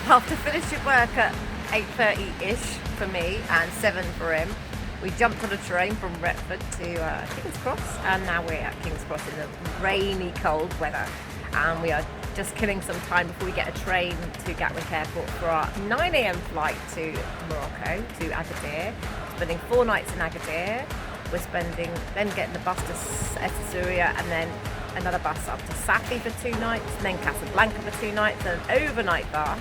After finishing work at 8:30-ish for me and 7 for him, we jumped on a train from Retford to King's Cross, and now we're at King's Cross in the rainy, cold weather. And we are just killing some time before we get a train to Gatwick Airport for our 9 a.m. flight to Morocco, to Agadir. Spending 4 nights in Agadir. We're then getting the bus to Essaouira, and then another bus up to Safi for 2 nights, and then Casablanca for 2 nights, and an overnight bus,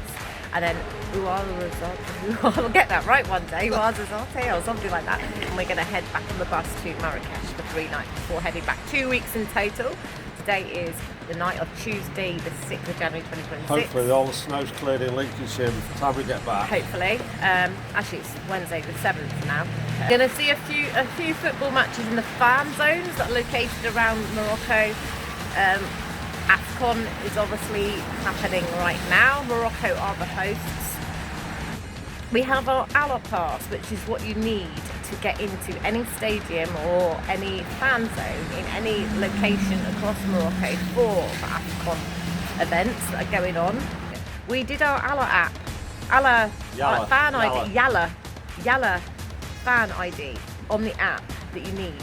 and then Ouarzazate, I'll get that right one day, Ouarzazate or something like that, and we're going to head back on the bus to Marrakech for 3 nights before heading back. 2 weeks in total. Today is the night of Tuesday, the 6th of January 2026. Hopefully all the snow's cleared in Lincolnshire before the time we get back. Hopefully. Actually it's Wednesday the 7th now. Going to see a few football matches in the fan zones that are located around Morocco. AFCON is obviously happening right now. Morocco are the hosts. We have our ALA pass, which is what you need to get into any stadium or any fan zone in any location across Morocco for the AFCON events that are going on. We did our ALA app, Yalla fan ID, Yalla fan ID on the app that you need,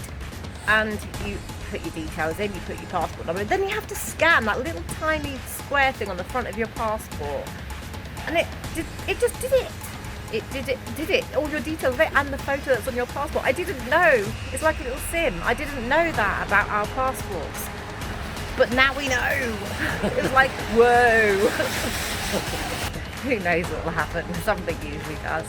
and you put your details in, you put your passport number, then you have to scan that little tiny square thing on the front of your passport, and it just did it. It did it. All your details of it and the photo that's on your passport. I didn't know. It's like a little sim. I didn't know that about our passports. But now we know. It was like, whoa. Who knows what will happen? Something usually does.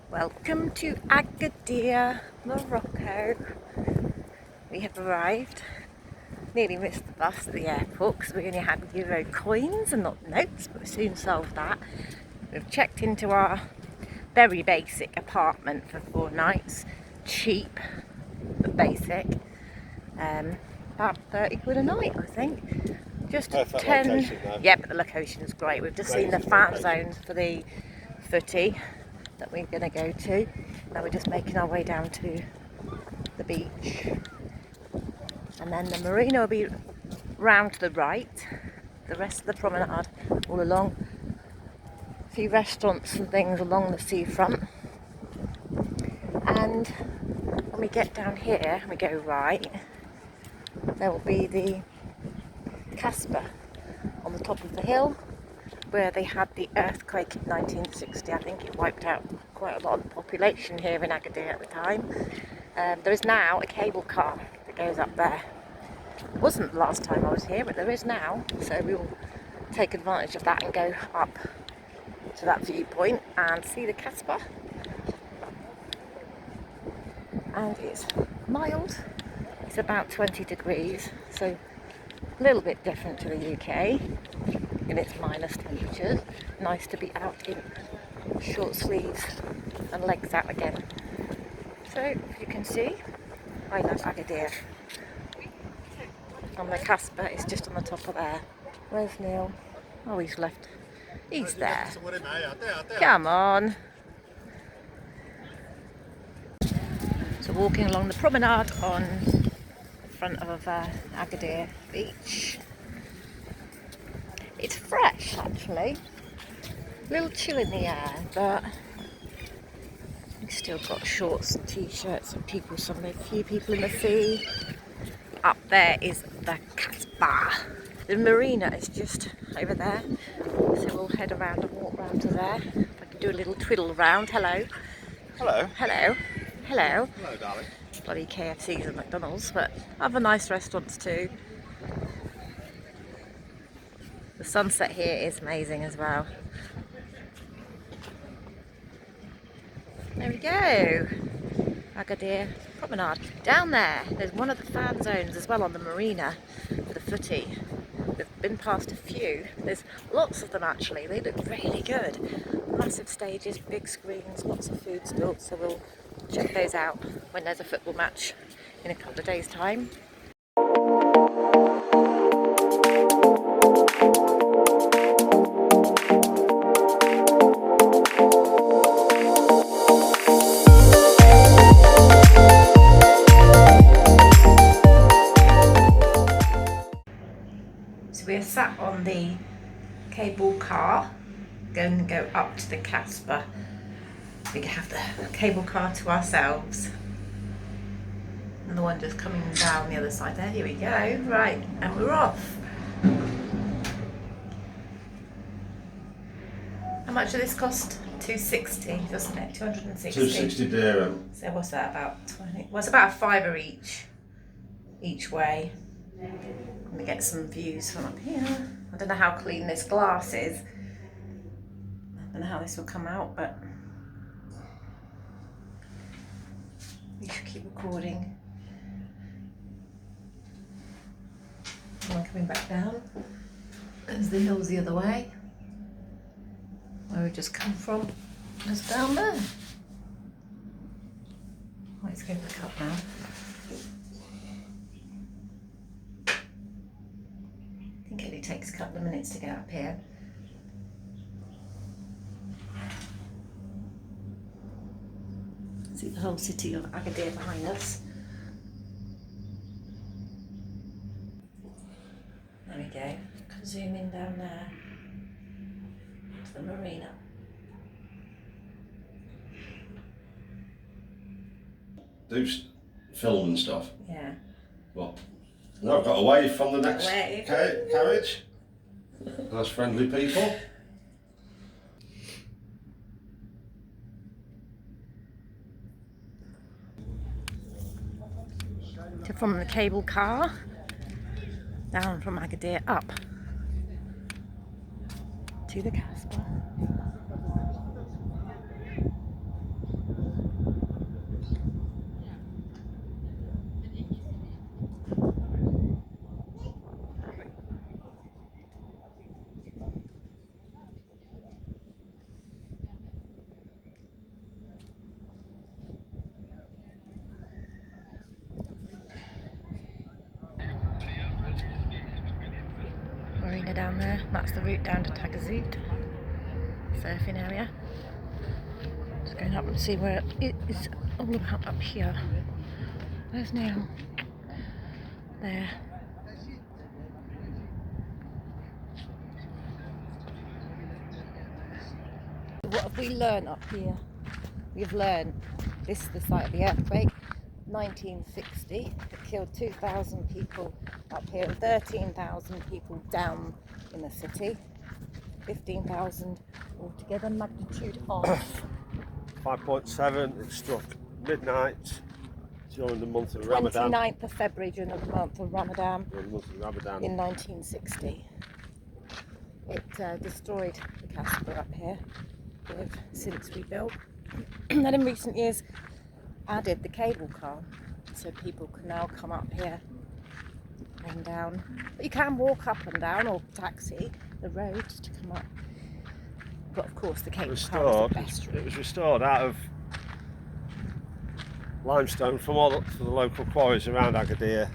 Welcome to Agadir, Morocco. We have arrived. Nearly missed the bus at the airport because we only had euro coins and not notes, but we soon solved that. We've checked into our very basic apartment for 4 nights. Cheap, but basic. About 30 quid a night, I think. Just Perfect 10. Location, though. Yeah, but the location is great. We've just seen the fan zones for the footy that we're going to go to. Now we're just making our way down to the beach, and then the marina will be round to the right, the rest of the promenade all along, a few restaurants and things along the seafront, and when we get down here and we go right, there will be the Casbah on the top of the hill, where they had the earthquake in 1960. I think it wiped out quite a lot of the population here in Agadir at the time. There is now a cable car that goes up there. It wasn't the last time I was here, but there is now, so we will take advantage of that and go up to that viewpoint and see the Casbah. And it's mild, it's about 20 degrees, so a little bit different to the UK in its minus temperatures. Nice to be out in short sleeves and legs out again. So, as you can see, I love Agadir. And the Casbah is just on the top of there. Where's Neil? Oh, he's left. He's there. Come on. So walking along the promenade on the front of Agadir beach. It's fresh actually, a little chill in the air, but we've still got shorts and t-shirts and a few people in the sea. Up there is the Casbah. The marina is just over there, so we'll head around and walk round to there. If I can do a little twiddle round. Hello. Hello. Hello. Hello. Hello, darling. Bloody KFCs and McDonald's, but other nice restaurants too. The sunset here is amazing as well. There we go. Agadir Promenade. Down there's one of the fan zones as well on the marina for the footy. We've been past a few. There's lots of them actually. They look really good. Massive stages, big screens, lots of food stalls. So we'll check those out when there's a football match in a couple of days' time. sat on the cable car, going to go up to the Casbah. We can have the cable car to ourselves. And the one just coming down the other side there. Here we go. Right, and we're off. How much did this cost? 260, doesn't it? 260. 260 dirham. So what's that, about 20? Well, it's about a fiver each way. Let me get some views from up here. I don't know how clean this glass is. I don't know how this will come out, but we should keep recording. One coming back down. There's the hills the other way. Where we've just come from. Just down there. Let's go back up now. I think it only takes a couple of minutes to get up here. See the whole city of Agadir behind us. There we go. Can zoom in down there to the marina. Do film and stuff. Yeah. What? No, I've got a wave from the next Wave. carriage. Nice friendly people. From the cable car, down from Agadir up to the Casbah. Marina down there, that's the route down to Tagazout, surfing area. Just going up and see where it is all about up here. There's Neil. There. What have we learned up here? We've learned this is the site of the earthquake. 1960, it killed 2,000 people up here and 13,000 people down in the city. 15,000 altogether, magnitude of 5.7. It struck midnight during the month of Ramadan. 29th of February during the month of Ramadan During the month of Ramadan. in 1960. It destroyed the Casbah up here since we built. And then in recent years added the cable car, so people can now come up here and down. But you can walk up and down or taxi the roads to come up. But of course the cable car is the best route. It was restored out of limestone from all the local quarries around Agadir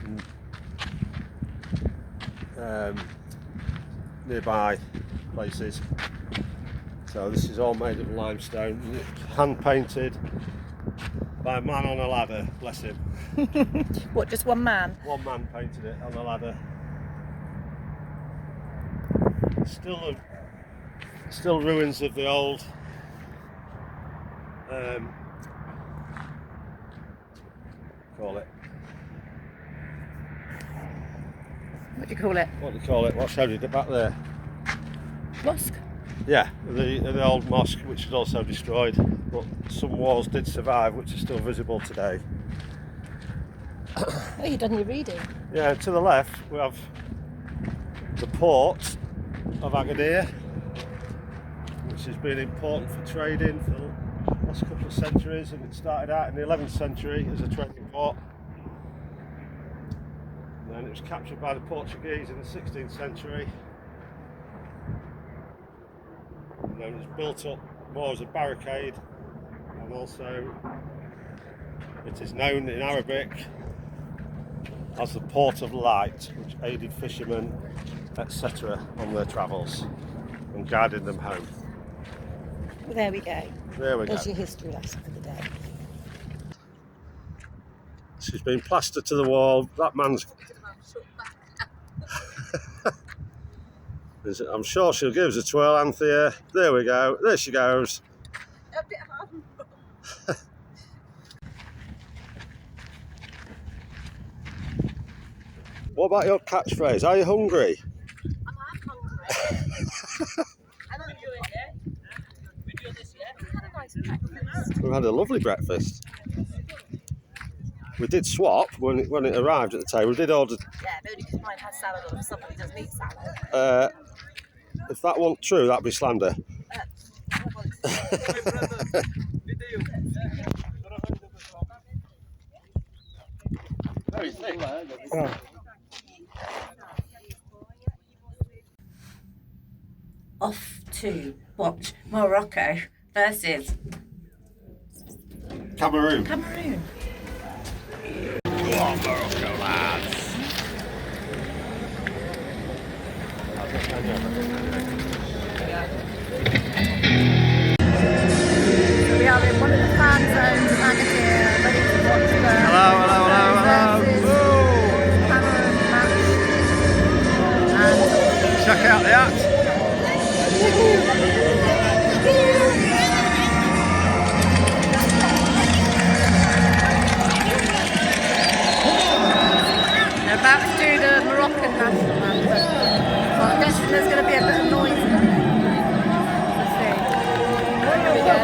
and nearby places. So this is all made of limestone, hand painted by a man on a ladder, bless him. What, just one man? One man painted it on a ladder. Still ruins of the old call it. What do you call it? What do you call it? What showed it back there? Mosque? Yeah, the old mosque, which was also destroyed, but some walls did survive, which are still visible today. Oh, you've done your reading. Yeah, to the left we have the port of Agadir, which has been important for trading for the last couple of centuries, and it started out in the 11th century as a trading port. And then it was captured by the Portuguese in the 16th century. And then it was built up more as a barricade, and also it is known in Arabic as the Port of Light, which aided fishermen, etc. on their travels and guided them home. There we go. There we go. There's your history lesson for the day. She's been plastered to the wall. That man's I'm sure she'll give us a twirl, Anthea. There we go. There she goes. A bit hard. What about your catchphrase? Are you hungry? I'm hungry. And I'm doing it. We do this, yeah? We had a nice breakfast. We've had a lovely breakfast. We did swap when it arrived at the table. We did order. Yeah, but only because mine has salad or somebody doesn't eat salad. If that wasn't true, that'd be slander. Very thick. Oh. Off to watch Morocco versus Cameroon. Cameroon. Go on, Morocco, lads. We are in one of the fan zones of Agadir, ready to watch the Hello. Cameroon match. And Check out the act. they're about to do the Moroccan national anthem. So I'm guessing there's going to be a bit of noise. Let's see. Here we go.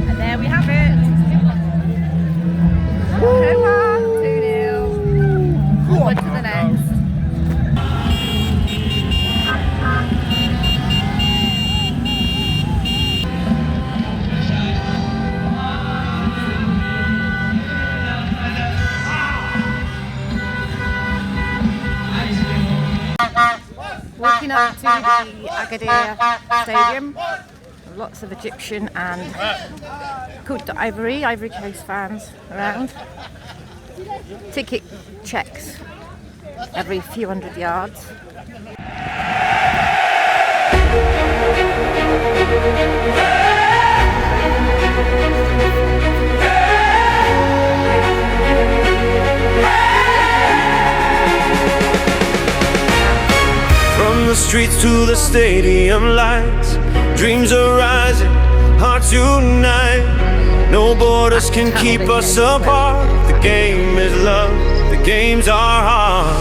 And there we have it. Okay, 1-2-0. Forward to the next. Walking up to the Agadir Stadium, lots of Egyptian and Côte d'Ivoire, Ivory Coast fans around. Ticket checks every few hundred yards. From the streets to the stadium lights, dreams are rising, hearts unite. No borders can keep us apart. The game is love, the game's our heart.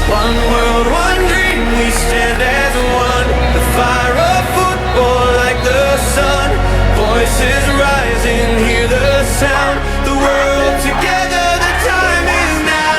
One world, one dream, we stand as one. The fire of football like the sun. Voices rising, hear the sound. The world together, the time is now.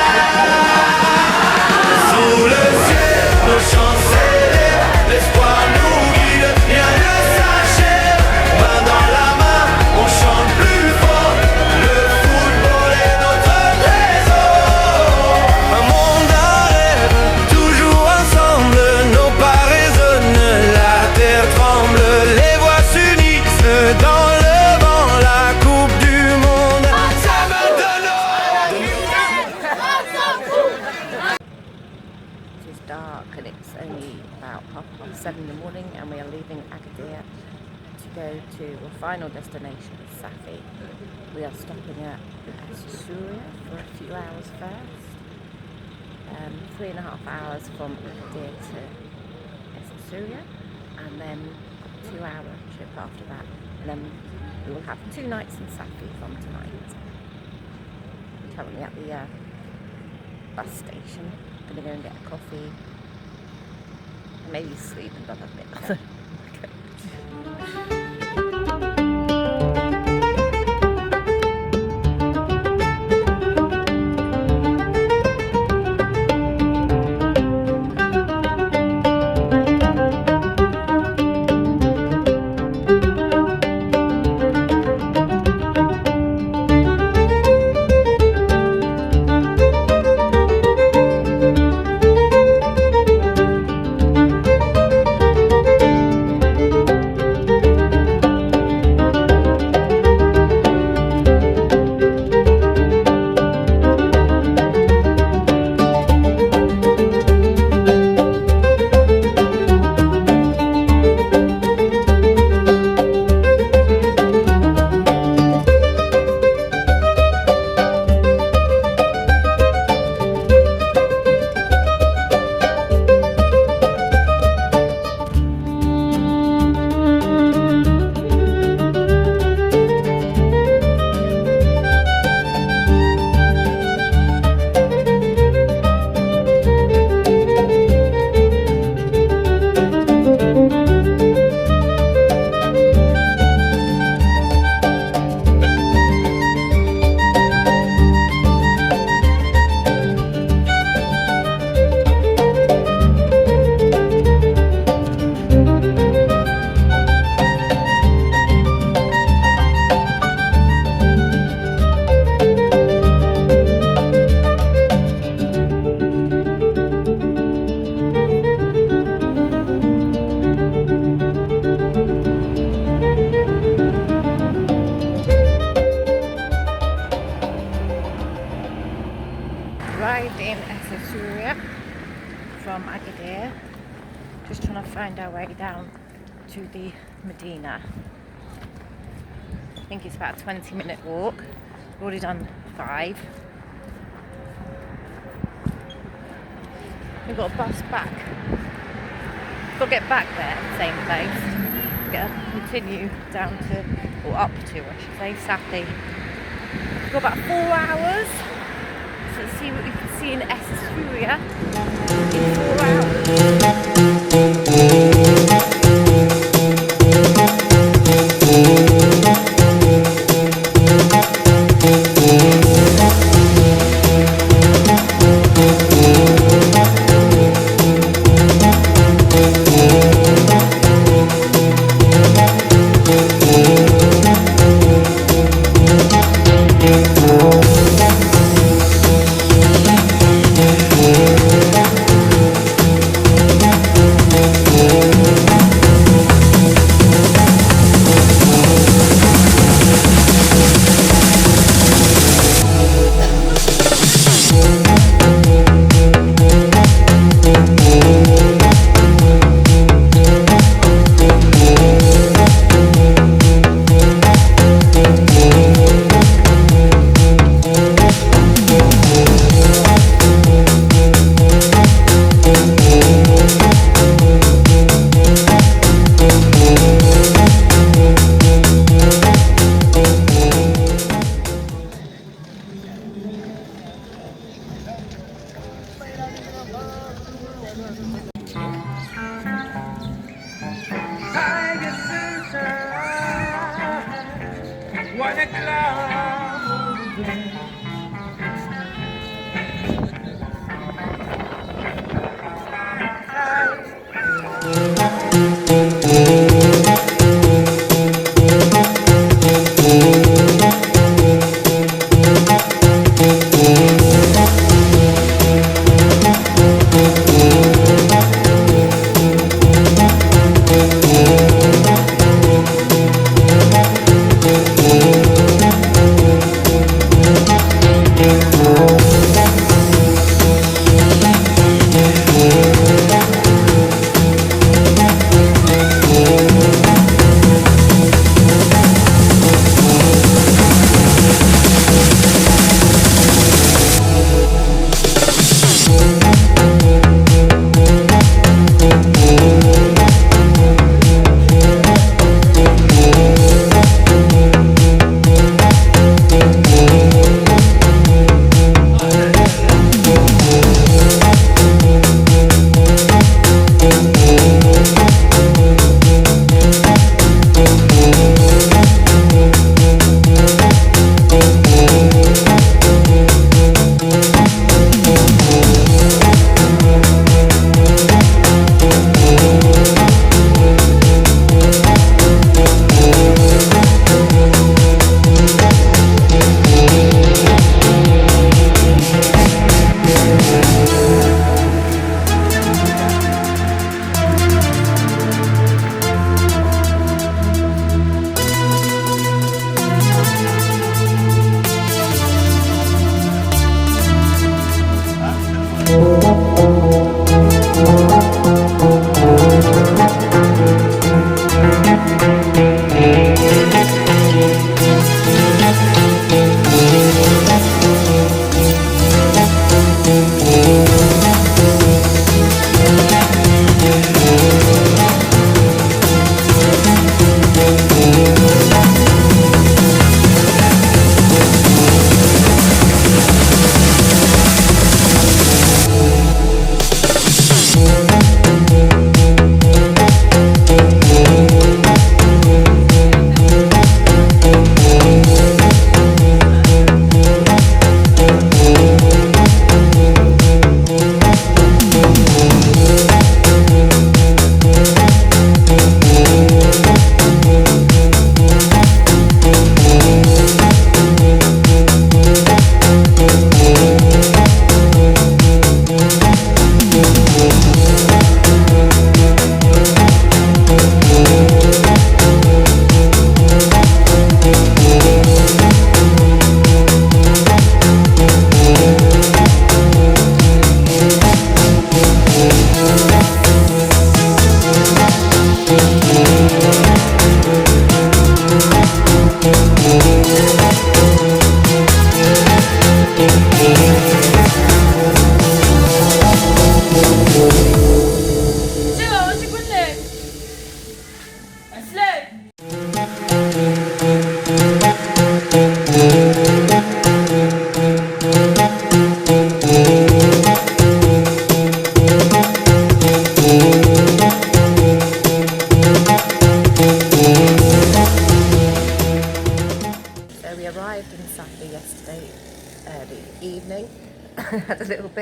Sous le ciel, nos chants s'élèvent, l'espoir nous guide, rien ne s'achève. Main dans la main, on chante plus fort. Le football est notre trésor. Un monde à rêve, toujours ensemble. Nos pas résonnent, la terre tremble. Les voix s'unissent dans le vent. La coupe du monde, c'est maintenant. It is dark and it's only about 7:30 in the morning, and we are leaving Agadir to go to our final destination, Safi. We are stopping at Essaouira for a few hours first. 3.5 hours from Agadir to Essaouira, and then a 2-hour trip after that. And then we will have 2 nights in Safi from tonight. We're currently at the bus station. Gonna go and get a coffee. Maybe sleep another bit. Essaouira from Agadir. Just trying to find our way down to the Medina. I think it's about a 20-minute walk. We've already done 5. We've got a bus back. We've got to get back there at the same place. We've got to continue down to, or up to, I should say, Safi. We've got about 4 hours. So let's see what we can see in Essaouira in 4 hours.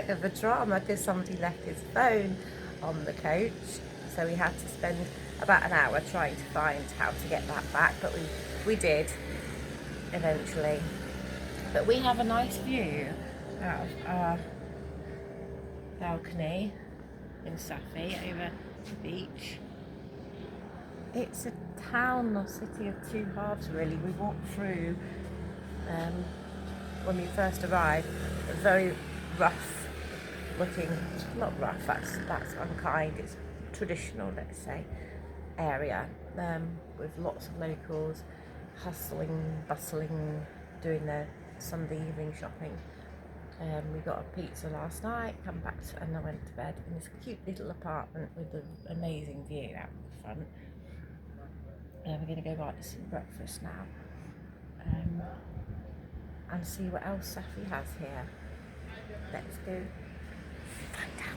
bit of a drama because somebody left his phone on the coach, so we had to spend about an hour trying to find how to get that back, but we did eventually. But we have a nice view out of our balcony in Safi over the beach. It's a town or city of two halves really. We walked through when we first arrived, a very rough looking, not rough, that's unkind, it's traditional, let's say, area with lots of locals hustling, bustling, doing their Sunday evening shopping. We got a pizza last night, come back and I went to bed in this cute little apartment with an amazing view out the front. We're going to go out to some breakfast now and see what else Safi has here. Let's go find out.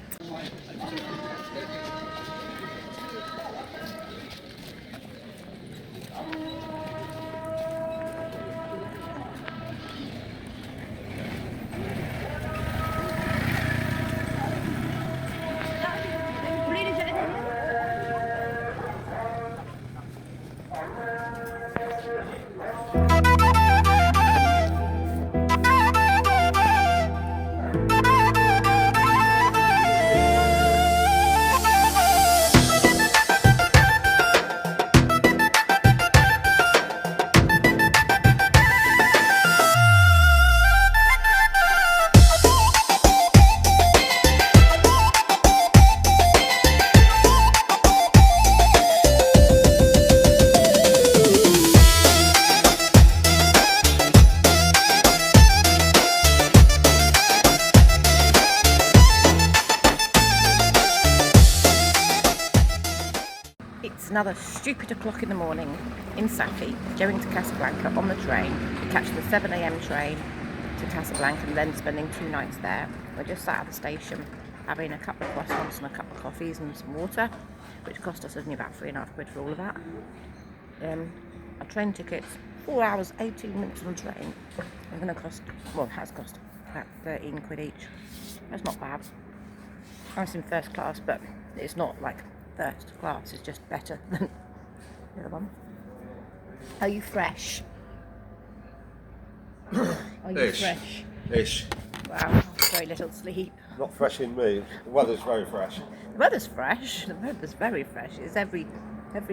It's another stupid o'clock in the morning in Safi, going to Casablanca on the train, catching the 7 AM train to Casablanca and then spending 2 nights there. We're just sat at the station having a couple of croissants and a couple of coffees and some water, which cost us only about £3.50 for all of that. Our train tickets, 4 hours, 18 minutes on the train, are going to cost, well, it has cost about £13 each. That's not bad. I was in first class, but it's not like first class, is just better than the other one. Are you fresh? Are you Ish. fresh? Ish. Wow, very little sleep. Not fresh in me. The weather's very fresh. The weather's fresh. The weather's very fresh. It's every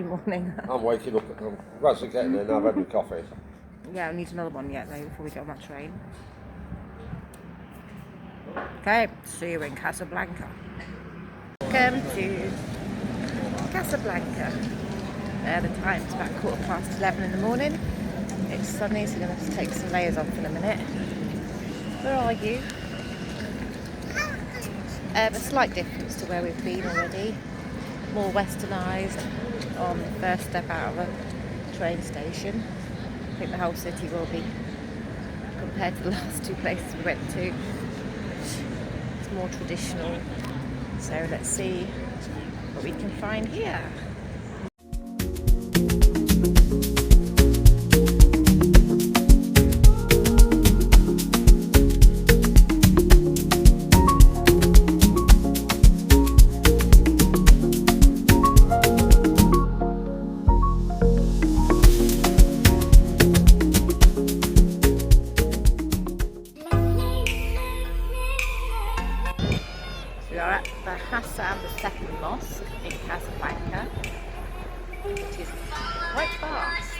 morning. I'm waking up. I'm gradually getting there now. I've had my coffee. Yeah, I need another one yet though before we get on that train. Okay, see you in Casablanca. Welcome to Casablanca. The time's about 11:15 in the morning. It's sunny, so I'm going to take some layers off in a minute. Where are you? A slight difference to where we've been already. More westernised on the first step out of a train station. I think the whole city will be, compared to the last 2 places we went to. It's more traditional. So let's see what we can find here. We are at the Hassan II Mosque in Casablanca, which is quite vast.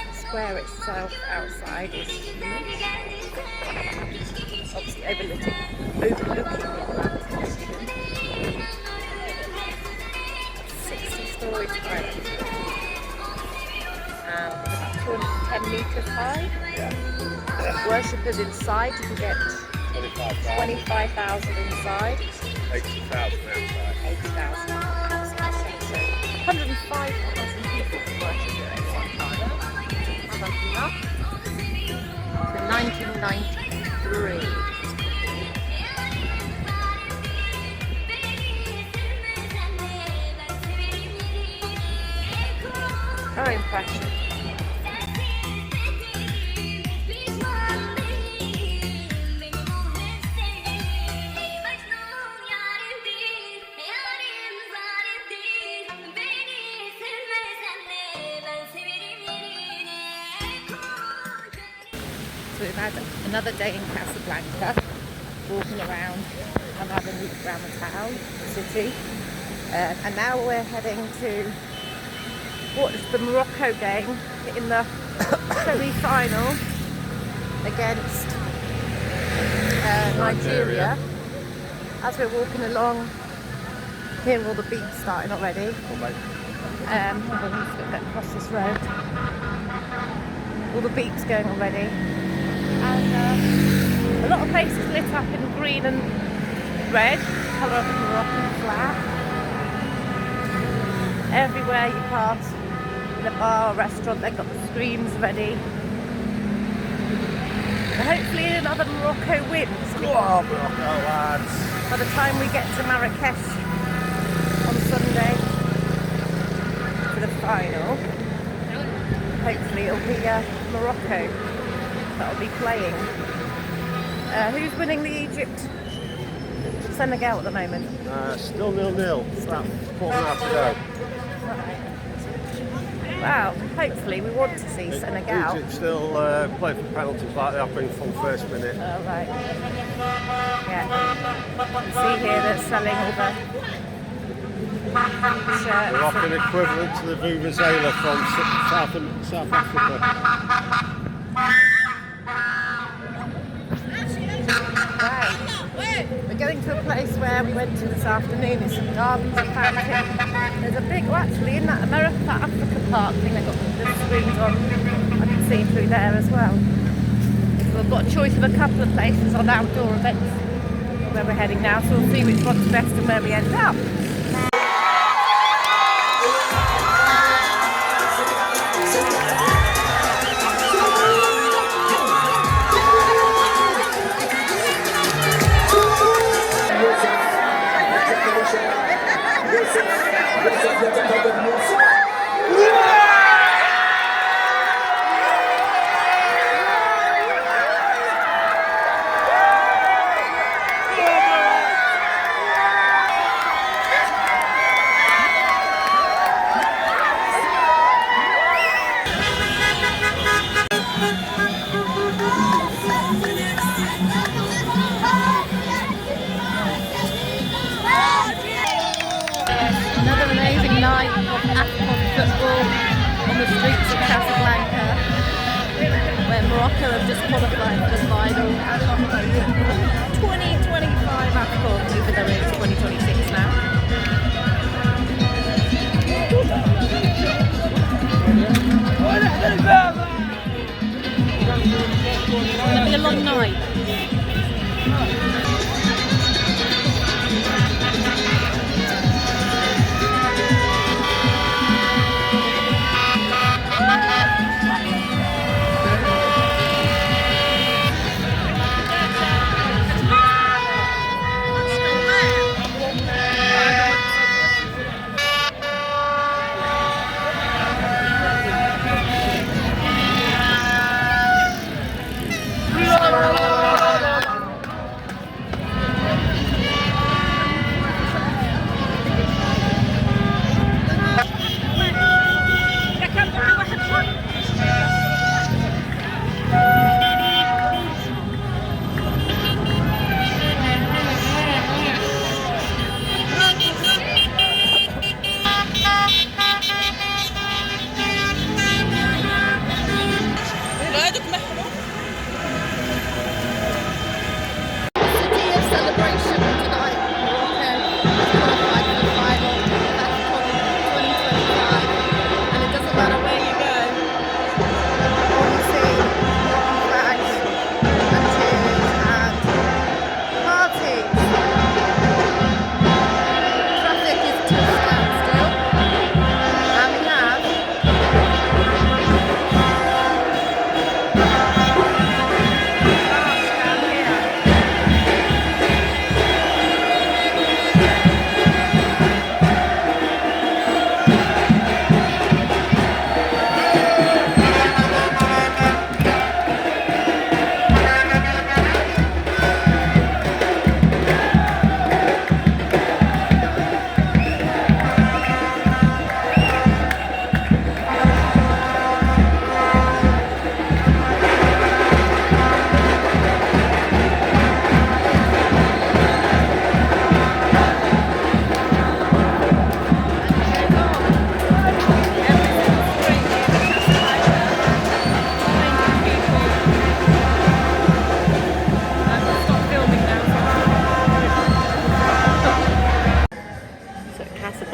The square itself outside is huge, obviously overlooking the Atlantic Ocean. 60 stories high, and it's about 210 metres high. Yeah. Worshippers inside, you can get 25,000 inside. 80,000 outside. 80,000 outside. So 105,000 people working here at one time. Something up. So 1993. Very impressive. had another day in Casablanca, walking around and having a look around the town, the city. And now we're heading to watch the Morocco game in the semi-final against Nigeria. As we're walking along, hear all the beats starting already. I'm just going to get across this road. All the beats going already, and a lot of places lit up in green and red, colour of the Moroccan flag. Everywhere you pass, in a bar or restaurant, they've got the screens ready. And hopefully another Morocco wins. Go on, Morocco lads. By the time we get to Marrakech on Sunday for the final, hopefully it'll be Morocco that'll be playing. Who's winning the Egypt Senegal at the moment? Still 0-0. About 4 minutes to go. Wow, hopefully we want to see Senegal. Egypt still play for penalties like they have been from the first minute. Oh, right. Yeah. You see here they're selling all the shirts. Moroccan equivalent to the Vuvuzela from South Africa. Wow. We're going to a place where we went to this afternoon. It's some Derby's apparently. There's a big, well, actually in that Africa Park thing, they've got the screens on. I can see through there as well. So we've got a choice of a couple of places on outdoor events where we're heading now, so we'll see which one's best and where we end up. Another amazing night of AFCON football on the streets of Casablanca, where Morocco have just qualified for the final. 2025 AFCON, even though it's 2026 now. It's going to be a long night.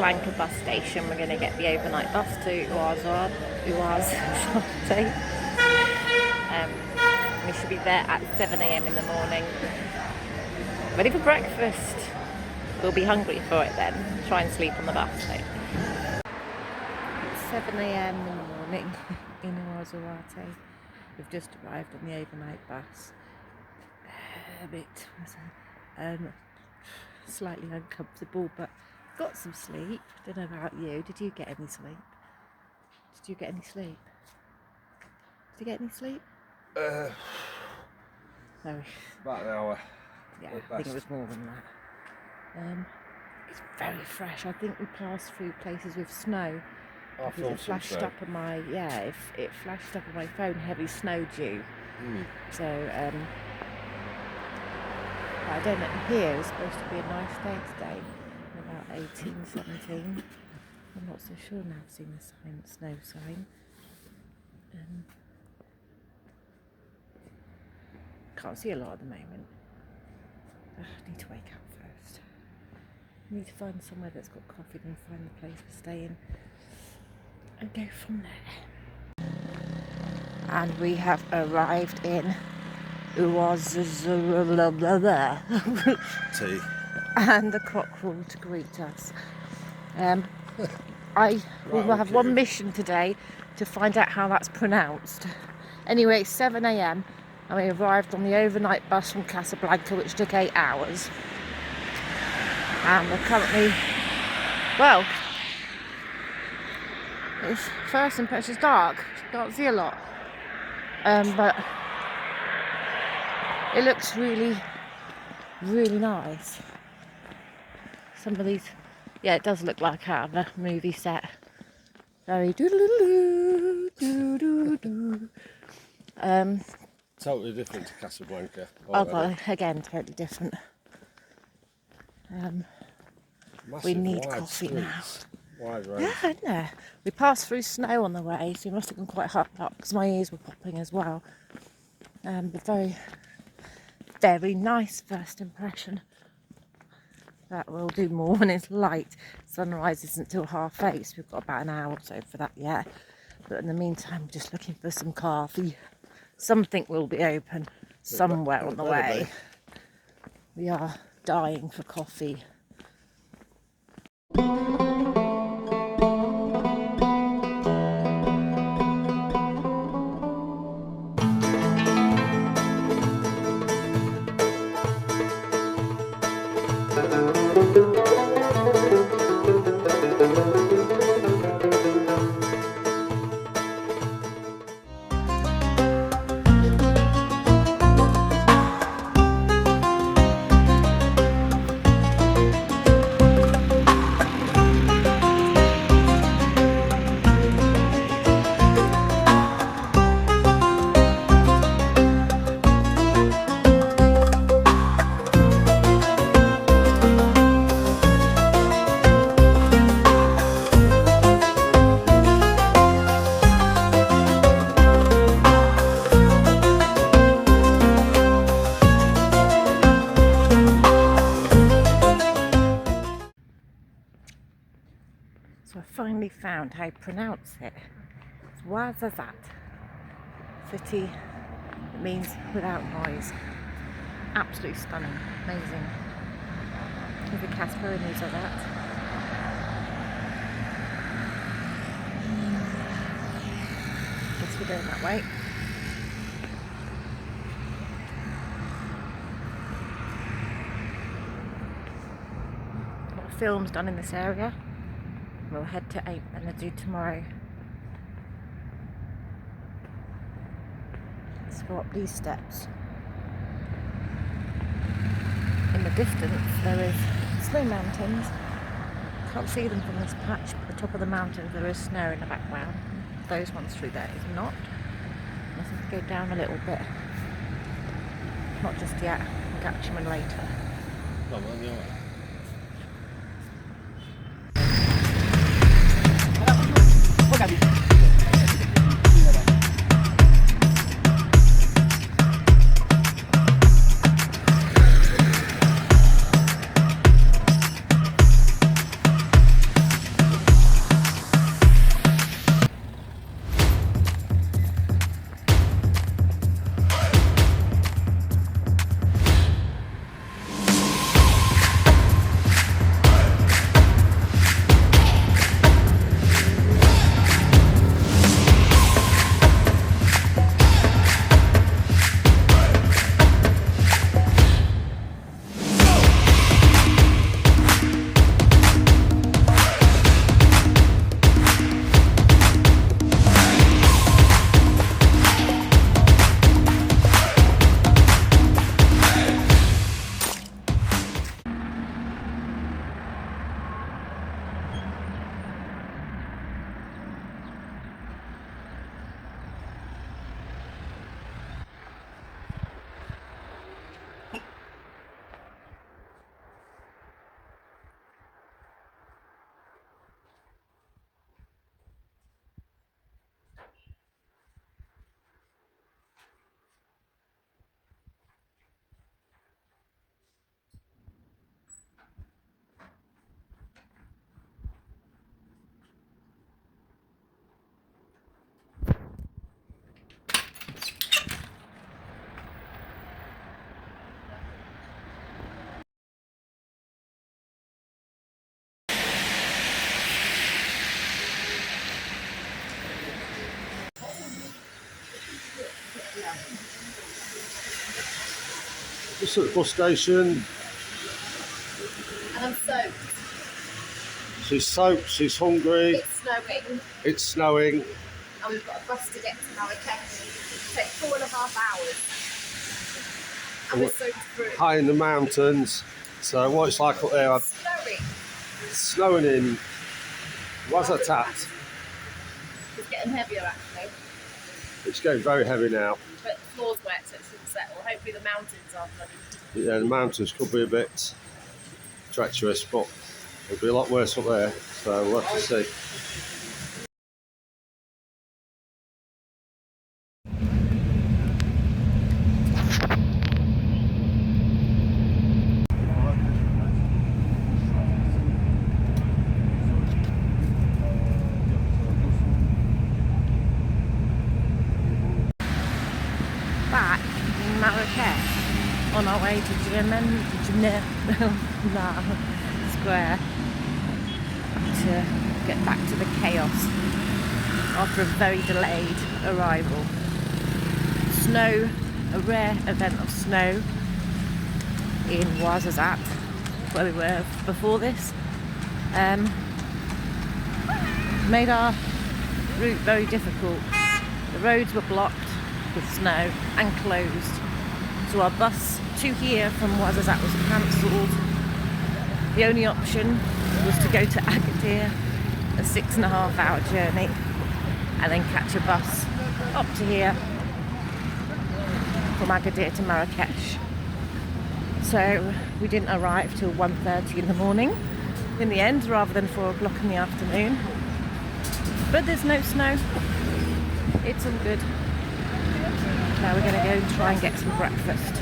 Casablanca bus station. We're going to get the overnight bus to Ouarzazate. We should be there at 7 a.m. in the morning. Ready for breakfast. We'll be hungry for it then. Try and sleep on the bus. So. It's 7 a.m. in the morning in Ouarzazate. We've just arrived on the overnight bus. A bit slightly uncomfortable, but got some sleep. Don't know about you. Did you get any sleep? Did you get any sleep? Did you get any sleep? No. About an hour. Yeah, I think it was more than that. It's very fresh. I think we passed through places with snow. It flashed up on my it flashed up on my phone. Heavy snow due. So I don't know. Here is supposed to be a nice day today. About 18, 17. I'm not so sure now. I've seen the snow sign. Can't see a lot at the moment. I need to wake up first. I need to find somewhere that's got coffee, then find the place to stay in and go from there. And we have arrived in Ouarzazate. And the cock crawled to greet us. I will have one mission today to find out how that's pronounced. Anyway, it's 7 a.m. and we arrived on the overnight bus from Casablanca, which took 8 hours. And we're currently, well, it's first impression, it's dark. Can't see a lot, but it looks really, really nice. Some of these, yeah, it does look like out of a movie set. Very doo-doo-doo, doo-doo-doo. Totally different to Casablanca. Oh, well, again, totally different. We need coffee now. Wide road. Yeah, isn't there? We passed through snow on the way, so we must have been quite hot up because my ears were popping as well. But very, very nice first impression. That will do more when it's light. Sunrise isn't till 8:30, so we've got about an hour or so for that yet. But in the meantime, we're just looking for some coffee. Something will be open somewhere on the way. We are dying for coffee. So I finally found how to pronounce it. It's Ouarzazate. City, it means without noise. Absolutely stunning, amazing. Here's the Casper and these are that. Guess we're going that way. A lot of films done in this area. We'll head to Essaouira tomorrow. Let's go up these steps. In the distance there is snow mountains. Can't see them from this patch, but at the top of the mountains there is snow in the background. Those ones through there is not. I have to go down a little bit. Not just yet, I'll catch them later. Come on, you're right. Just at the bus station. And I'm soaked. She's soaked, she's hungry. It's snowing. It's snowing. And we've got a bus to get to Marrakech. It takes 4.5 hours. And we're soaked through. High in the mountains. So what it's like up there, It's snowing. it's snowing in Ouarzazate. It's getting heavier actually. It's getting very heavy now. But the floor's wet so it shouldn't settle. Hopefully the mountains are flooded. Yeah, the mountains could be a bit treacherous, but it'll be a lot worse up there. So we'll have to see. Back in Marrakech on our way to Jannah Square to get back to the chaos after a very delayed arrival. Snow, a rare event of snow in Ouarzazate where we were before this, made our route very difficult. The roads were blocked with snow and closed, so our bus to here from Ouarzazate was cancelled. The only option was to go to Agadir, a 6.5 hour journey, and then catch a bus up to here from Agadir to Marrakech. So we didn't arrive till 1:30 in the morning in the end, rather than 4 o'clock in the afternoon. But there's no snow, it's all good. Now we're going to go and try and get some breakfast.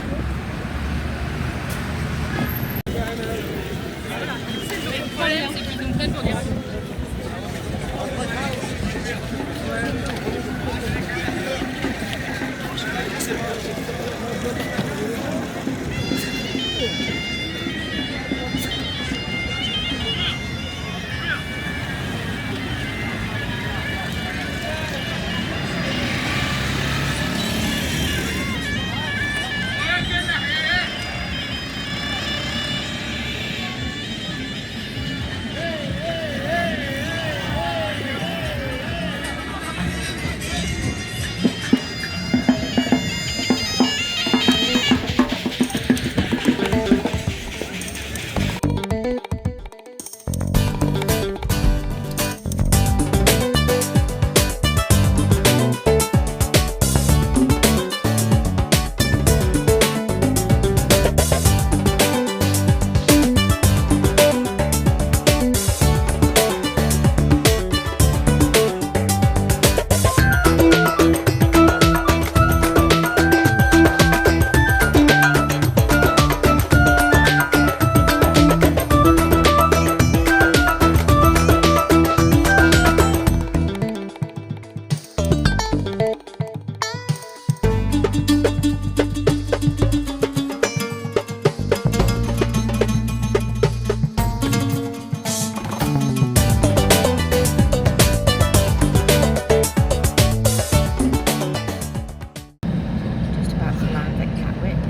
Just about to land at Gatwick.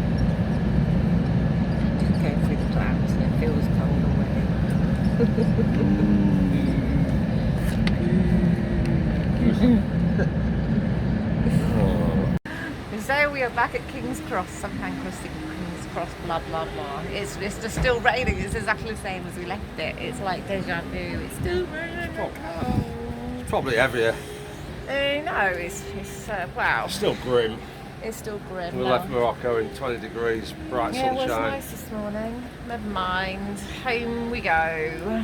Just going through the clouds and it feels cold already. So we are back at King's Cross, some King's Cross, blah blah blah. It's just still raining. It's exactly the same as we left it. It's like deja vu. It's still raining. It's probably heavier. No, it's wow. Still grim. It's still grim. We now. left Morocco in 20 degrees, bright Yeah, it was sunshine. nice this morning. Never mind. Home we go.